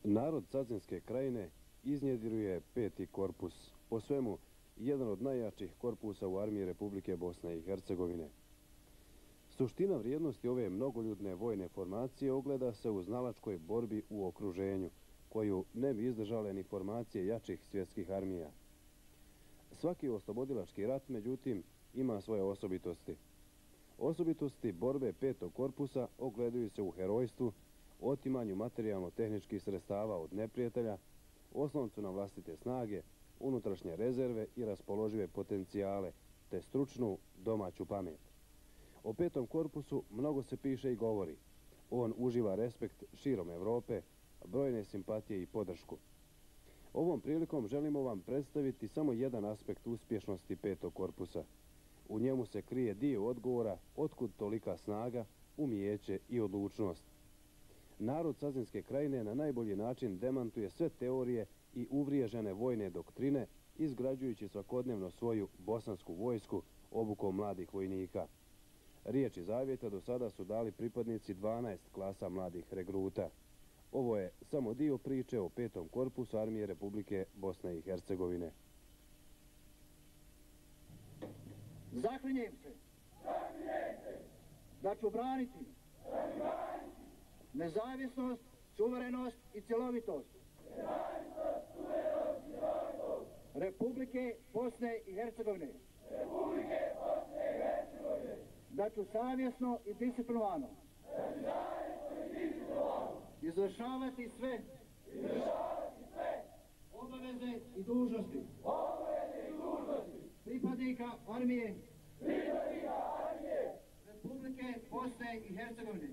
Narod Cazinske krajine iznjedruje 5. korpus, po svemu jedan od najjačih korpusa u armiji Republike Bosne i Hercegovine. Suština vrijednosti ove mnogoljudne vojne formacije ogleda se u znalačkoj borbi u okruženju, koju ne bi izdržale ni formacije jačih svjetskih armija. Svaki oslobodilački rat, međutim, ima svoje osobitosti. Osobitosti borbe 5. korpusa ogledaju se u herojstvu, otimanju materijalno-tehničkih sredstava od neprijatelja, osloncu na vlastite snage, unutrašnje rezerve i raspoložive potencijale, te stručnu domaću pamet. O 5. korpusu mnogo se piše i govori. On uživa respekt širom Evrope, brojne simpatije i podršku. Ovom prilikom želimo vam predstaviti samo jedan aspekt uspješnosti 5. korpusa. U njemu se krije dio odgovora otkud tolika snaga, umijeće i odlučnost. Narod Cazinske krajine na najbolji način demantuje sve teorije i uvriježene vojne doktrine, izgrađujući svakodnevno svoju bosansku vojsku obukom mladih vojnika. Riječi zavjeta do sada su dali pripadnici 12 klasa mladih regruta. Ovo je samo dio priče o 5. korpusu armije Republike Bosne i Hercegovine. Zaklinjem se da ću braniti nezavisnost, suverenost i cjelovitost Republike Bosne i Hercegovine. Da ću savjesno i disciplinovano izvršavati sve obaveze i dužnosti pripadnika armije Republike Bosne i Hercegovine.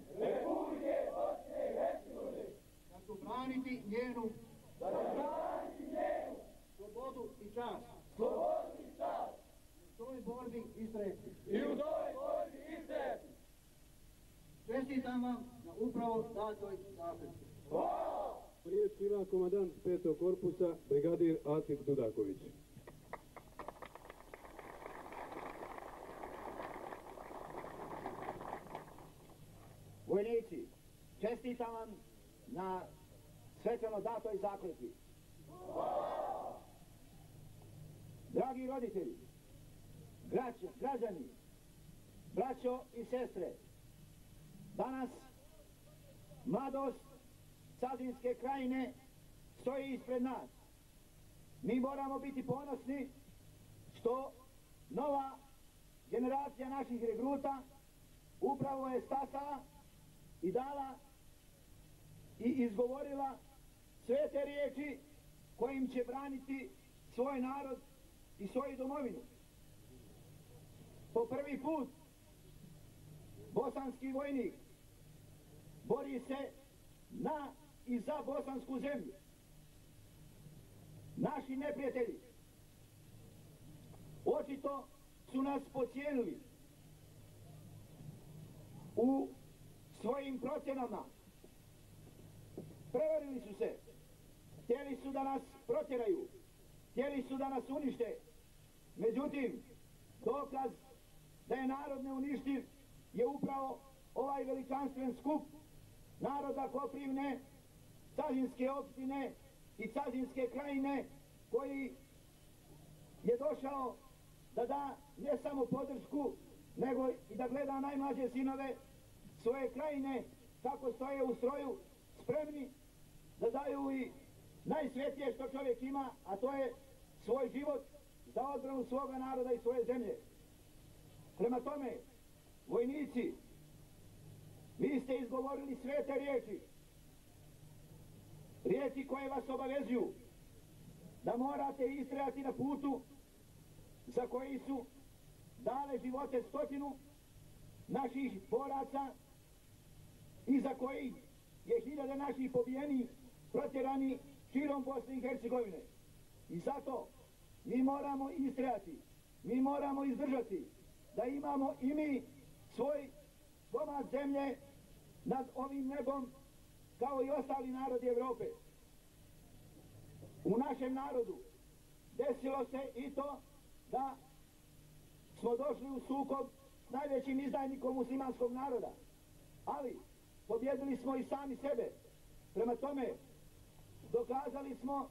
Da ću braniti njenu slobodu i čast. U toj borbi istrajati. Čestitam vam na upravo datoj zakletvi. Riječ ima komandant 5. korpusa, brigadir Atif Dudaković. Vojnici, čestitam vam na svečano datoj zakletvi. Dragi roditelji, građani, braćo i sestre, danas mladost Cazinske krajine stoji ispred nas. Mi moramo biti ponosni što nova generacija naših regruta upravo je stasala i dala i izgovorila sve te riječi kojim će braniti svoj narod i svoju domovinu. Po prvi put bosanski vojnik bori se na i za bosansku zemlju. Naši neprijatelji očito su nas podcijenili u svojim procjenama. Prevarili su se. Htjeli su da nas protjeraju. Htjeli su da nas unište. Međutim, dokaz da je narod neuništiv je upravo ovaj veličanstven skup naroda Koprivne, Cazinske opštine i Cazinske krajine, koji je došao da da ne samo podršku, nego i da gleda najmlađe sinove svoje krajine kako stoje u stroju, spremni da daju i najsvetije što čovjek ima, a to je svoj život za odbranu svoga naroda i svoje zemlje. Prema tome, vojnici, vi ste izgovorili svete riječi, riječi koje vas obavezuju da morate istrajati na putu za koji su dale živote 100 naših boraca i za koji je 1000 naših pobijenih protjerani širom Bosne i Hercegovine. I zato mi moramo istrajati, mi moramo izdržati da imamo i mi svoj komad zemlje nad ovim nebom kao i ostali narodi Evrope. U našem narodu desilo se i to da smo došli u sukob s najvećim izdajnikom muslimanskog naroda, ali pobjedili smo i sami sebe. Prema tome, dokazali smo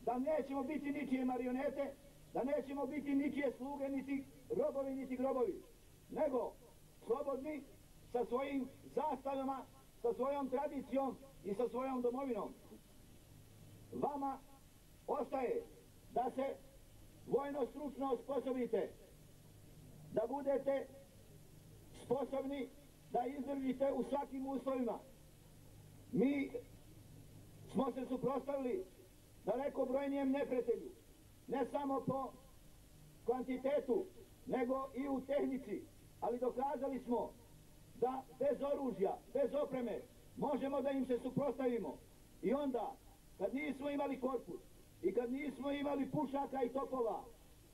da nećemo biti ničije marionete, da nećemo biti ničije sluge, niti robovi, niti grobovi, nego slobodni sa svojim zastavama, sa svojom tradicijom i sa svojom domovinom. Vama ostaje da se vojno stručno osposobite, da budete sposobni da izdržite u svakim uslovima. Mi smo se suprotstavili daleko brojnijem neprijatelju, ne samo po kvantitetu, nego i u tehnici, ali dokazali smo da bez oružja, bez opreme, možemo da im se suprotstavimo. I onda, kad nismo imali korpus i kad nismo imali pušaka i topova,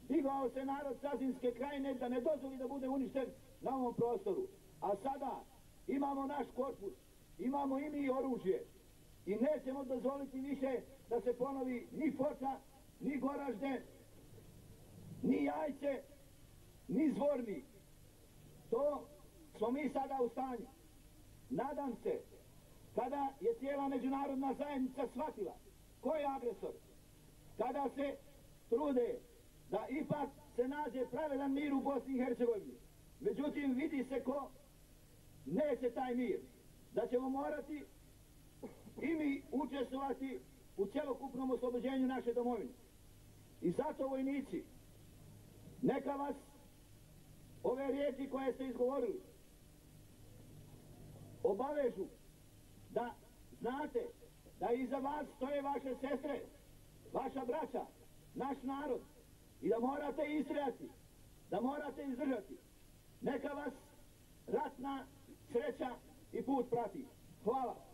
digao se narod Sazinske krajine da ne dozvoli da bude uništen na ovom prostoru. A sada imamo naš korpus, imamo i mi oružje i nećemo dozvoliti više da se ponovi ni Foča, ni Goražde, ni Jajce, ni Zvornik. To smo mi sada u stanju. Nadam se, kada je cijela međunarodna zajednica shvatila ko je agresor, kada se trude da ipak se nađe pravedan mir u Bosni i Hercegovini, međutim vidi se ko neće taj mir, da ćemo morati i mi učestvovati u celokupnom oslobođenju naše domovine. I zato, vojnici, neka vas ove riječi koje ste izgovorili obavežu da znate da iza vas stoje vaše sestre, vaša braća, naš narod i da morate istrajati, da morate izdržati. Neka vas ratna sreća i put prati. Hvala.